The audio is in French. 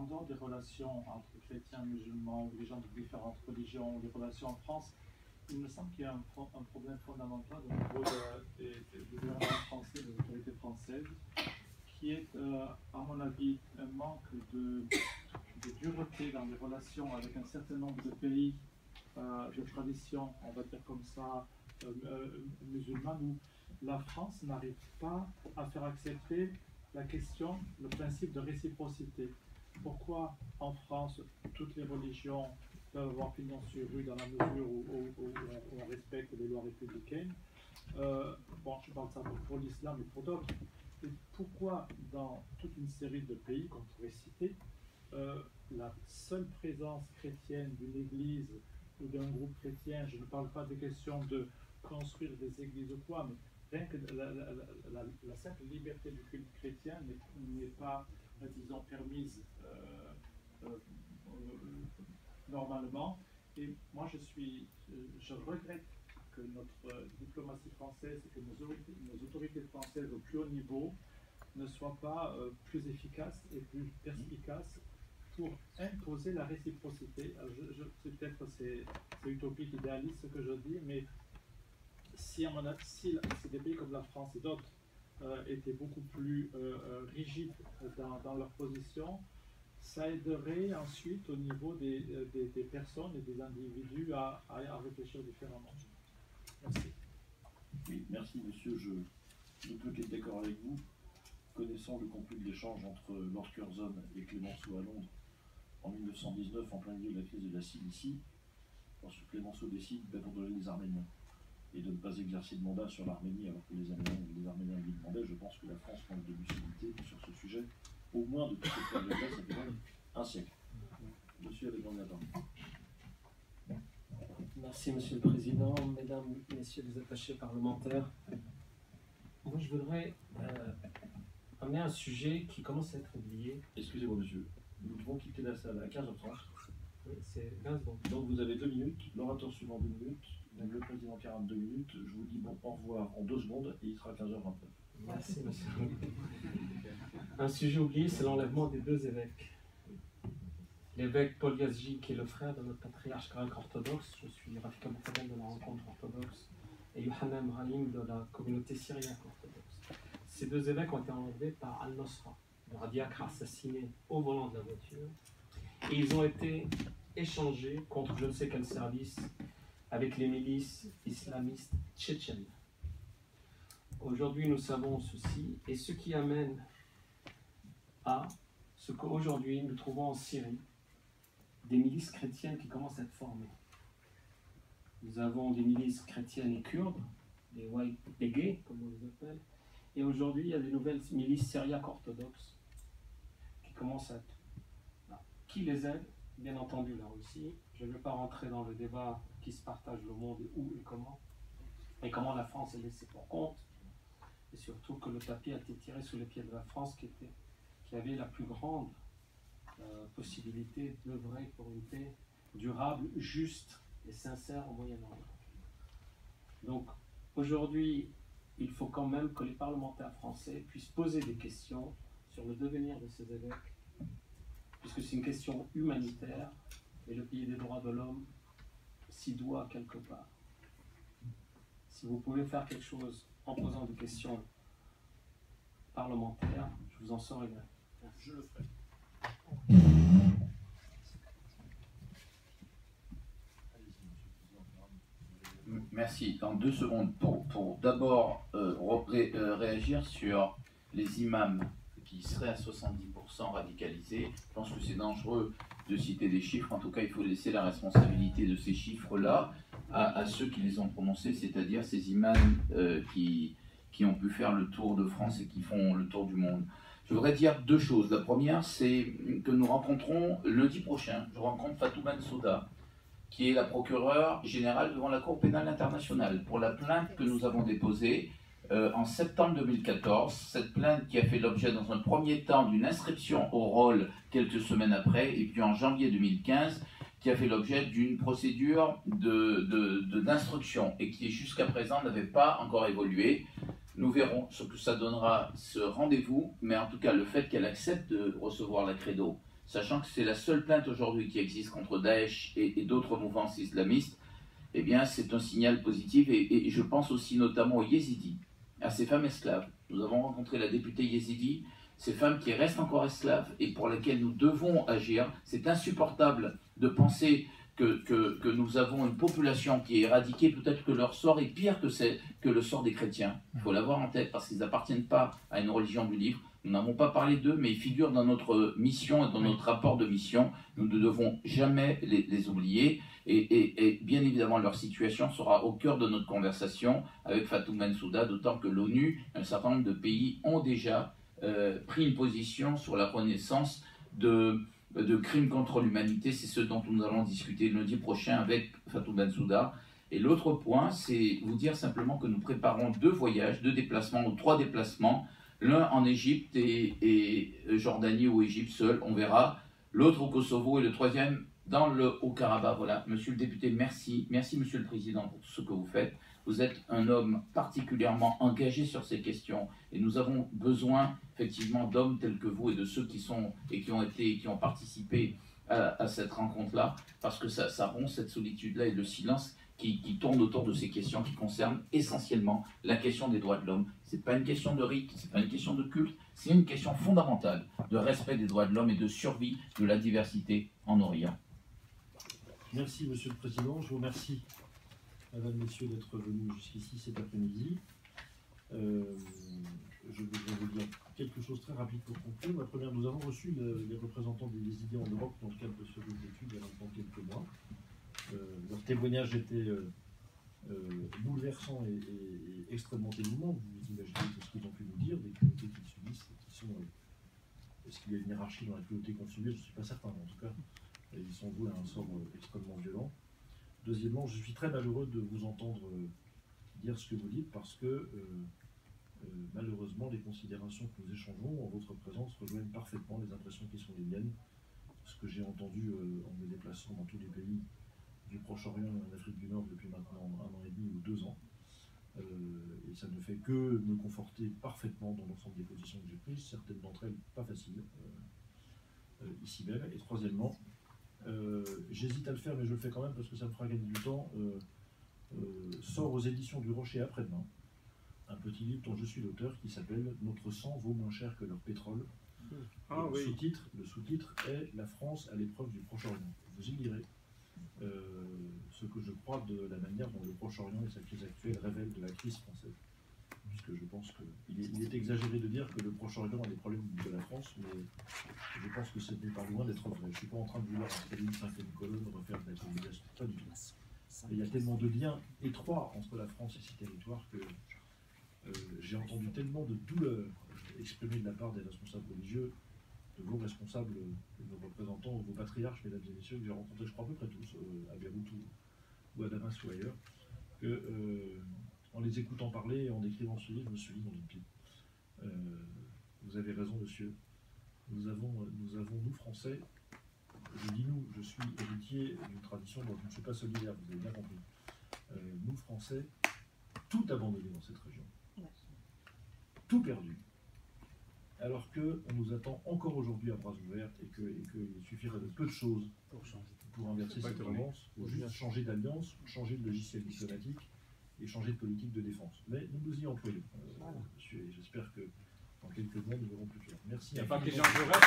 en dehors des relations entre chrétiens, musulmans, ou les gens de différentes religions, ou les relations en France, il me semble qu'il y a un problème fondamental au niveau du gouvernement français, des autorités françaises, qui est, à mon avis, un manque de dureté dans les relations avec un certain nombre de pays de tradition, on va dire comme ça, musulmane, où la France n'arrive pas à faire accepter la question, le principe de réciprocité. Pourquoi en France, toutes les religions peuvent avoir pignon sur rue dans la mesure où on respecte les lois républicaines? Bon, je parle de ça pour l'islam et pour d'autres. Et pourquoi dans toute une série de pays qu'on pourrait citer, la seule présence chrétienne d'une église ou d'un groupe chrétien, je ne parle pas des questions de construire des églises ou quoi, mais rien que la simple liberté du culte chrétien n'est pas, disons, permise normalement. Et moi, je regrette que notre diplomatie française et que nos autorités françaises au plus haut niveau ne soient pas plus efficaces et plus perspicaces pour imposer la réciprocité. Peut-être c'est utopique, idéaliste ce que je dis, mais si des pays comme la France et d'autres étaient beaucoup plus rigides dans leur position, ça aiderait ensuite au niveau des personnes et des individus à réfléchir différemment. Merci. Oui, merci monsieur. Je ne peux qu'être d'accord avec vous. Connaissant le contenu de l'échange entre Lord Curzon et Clémenceau à Londres en 1919, en plein milieu de la crise de la Cilicie, lorsque Clémenceau décide d'abandonner les Arméniens et de ne pas exercer de mandat sur l'Arménie alors que les Arméniens lui demandaient, je pense que la France manque de lucidité sur ce sujet, au moins depuis cette période-là, ça fait même un siècle. Monsieur avait demandé la parole. Merci Monsieur le Président, Mesdames, Messieurs les attachés parlementaires. Moi je voudrais amener un sujet qui commence à être oublié. Excusez-moi monsieur, nous devons quitter la salle à 15h30. Oui, c'est 15 secondes. Donc vous avez 2 minutes, l'orateur suivant 2 minutes, le président 42 minutes. Je vous dis bon au revoir en 2 secondes et il sera 15h29. Merci Monsieur. Un sujet oublié, c'est l'enlèvement des 2 évêques. L'évêque Paul Yazgi, qui est le frère de notre patriarche grec orthodoxe, je suis Rafik Abou Fadel de la rencontre orthodoxe, et Yohanna Brahim de la communauté syriaque orthodoxe. Ces 2 évêques ont été enlevés par Al-Nosra, leur diacre assassiné au volant de la voiture, et ils ont été échangés contre je ne sais quel service avec les milices islamistes tchétchènes. Aujourd'hui, nous savons ceci, et ce qui amène à ce qu'aujourd'hui nous trouvons en Syrie, des milices chrétiennes qui commencent à être formées. Nous avons des milices chrétiennes et kurdes, les YPG, comme on les appelle, et aujourd'hui il y a des nouvelles milices syriaques orthodoxes qui commencent à être là. Qui les aide? Bien entendu la Russie. Je ne vais pas rentrer dans le débat qui se partage le monde et où et comment la France est laissée pour compte, et surtout que le tapis a été tiré sous les pieds de la France qui avait la plus grande possibilité d'œuvrer pour une paix durable, juste et sincère au Moyen-Orient. Donc aujourd'hui, il faut quand même que les parlementaires français puissent poser des questions sur le devenir de ces évêques, puisque c'est une question humanitaire et le pays des droits de l'homme s'y doit quelque part. Si vous pouvez faire quelque chose en posant des questions parlementaires, je vous en saurai gré. Je le ferai. Merci. En 2 secondes, pour d'abord réagir sur les imams qui seraient à 70% radicalisés. Je pense que c'est dangereux de citer des chiffres. En tout cas, il faut laisser la responsabilité de ces chiffres-là à ceux qui les ont prononcés, c'est-à-dire ces imams qui ont pu faire le tour de France et qui font le tour du monde. Je voudrais dire 2 choses. La première, c'est que nous rencontrons lundi prochain, je rencontre Fatou Bensouda, qui est la procureure générale devant la Cour pénale internationale, pour la plainte que nous avons déposée en septembre 2014. Cette plainte qui a fait l'objet dans un premier temps d'une inscription au rôle quelques semaines après, et puis en janvier 2015, qui a fait l'objet d'une procédure d'instruction, et qui jusqu'à présent n'avait pas encore évolué. Nous verrons ce que ça donnera, ce rendez-vous, mais en tout cas le fait qu'elle accepte de recevoir la Credo, sachant que c'est la seule plainte aujourd'hui qui existe contre Daesh et d'autres mouvances islamistes, eh bien c'est un signal positif. Et je pense aussi notamment aux Yézidis, à ces femmes esclaves. Nous avons rencontré la députée Yézidi, ces femmes qui restent encore esclaves et pour lesquelles nous devons agir. C'est insupportable de penser que nous avons une population qui est éradiquée, peut-être que leur sort est pire que le sort des chrétiens. Il faut l'avoir en tête parce qu'ils n'appartiennent pas à une religion du livre. Nous n'avons pas parlé d'eux, mais ils figurent dans notre mission et dans notre rapport de mission. Nous ne devons jamais les oublier. Et bien évidemment, leur situation sera au cœur de notre conversation avec Fatou Bensouda, d'autant que l'ONU, un certain nombre de pays ont déjà pris une position sur la reconnaissance de crimes contre l'humanité. C'est ce dont nous allons discuter lundi prochain avec Fatou Bensouda. Et l'autre point, c'est vous dire simplement que nous préparons 2 voyages, 2 déplacements ou 3 déplacements, l'un en Égypte et Jordanie ou Égypte seul, on verra, l'autre au Kosovo et le troisième dans le Haut-Karabakh. Voilà, monsieur le député, merci. Merci, monsieur le président, pour tout ce que vous faites. Vous êtes un homme particulièrement engagé sur ces questions et nous avons besoin effectivement d'hommes tels que vous et de ceux qui sont et qui ont participé à cette rencontre-là, parce que ça rompt cette solitude-là et le silence qui tourne autour de ces questions qui concernent essentiellement la question des droits de l'homme. Ce n'est pas une question de rite, ce n'est pas une question de culte, c'est une question fondamentale de respect des droits de l'homme et de survie de la diversité en Orient. Merci, monsieur le président. Je vous remercie, mesdames, messieurs, d'être venus jusqu'ici cet après-midi. Je voudrais vous dire quelque chose très rapide pour conclure. La première, nous avons reçu les représentants des Yézidis en Europe dans le cadre de ce groupe d'études il y a maintenant quelques mois. Leur témoignage était bouleversant et extrêmement émouvant. Vous imaginez tout ce qu'ils ont pu nous dire, des cruautés qu'ils subissent, qui sont... Est-ce qu'il y a une hiérarchie dans la cruauté qu'on subit? Je ne suis pas certain, en tout cas. Ils sont voués à un sort extrêmement violent. Deuxièmement, je suis très malheureux de vous entendre dire ce que vous dites, parce que malheureusement, les considérations que nous échangeons en votre présence rejoignent parfaitement les impressions qui sont les miennes. Ce que j'ai entendu en me déplaçant dans tous les pays du Proche-Orient et en Afrique du Nord depuis maintenant 1 an et demi ou 2 ans. Et ça ne fait que me conforter parfaitement dans l'ensemble des positions que j'ai prises, certaines d'entre elles pas faciles, ici même. Et troisièmement, j'hésite à le faire, mais je le fais quand même parce que ça me fera gagner du temps, sort aux éditions du Rocher après-demain un petit livre dont je suis l'auteur qui s'appelle « Notre sang vaut moins cher que leur pétrole ». Le sous-titre est « La France à l'épreuve du Proche-Orient ». Vous y lirez ce que je crois de la manière dont le Proche-Orient et sa crise actuelle révèlent de la crise française. Puisque je pense qu'il est exagéré de dire que le Proche-Orient a des problèmes de la France, mais je pense que ce n'est pas loin d'être vrai. Je ne suis pas en train de vouloir installer une 5e colonne, refaire de la colonisation, pas du tout. Mais il y a tellement de liens étroits entre la France et ses territoires que j'ai entendu tellement de douleurs exprimées de la part des responsables religieux, de vos responsables, de vos représentants, vos patriarches, mesdames et messieurs, que j'ai rencontrés, je crois à peu près tous, à Beyrouth ou à Damas ou ailleurs, que en les écoutant parler et en écrivant ce livre, je me suis dit dans une pipe. Vous avez raison, monsieur. Nous avons, nous Français, je dis nous, je suis héritier d'une tradition dont je ne suis pas solidaire, vous avez bien compris. Nous, Français, tout abandonné dans cette région. Tout perdu. Alors qu'on nous attend encore aujourd'hui à bras ouverts et qu'il suffirait de peu de choses pour inverser cette tendance, pour juste changer d'alliance, changer de logiciel diplomatique et changer de politique de défense. Mais nous nous y employons, monsieur, et j'espère que dans quelques mois, nous verrons plus clair. Merci. Il n'y a pas que Jean Jaurès.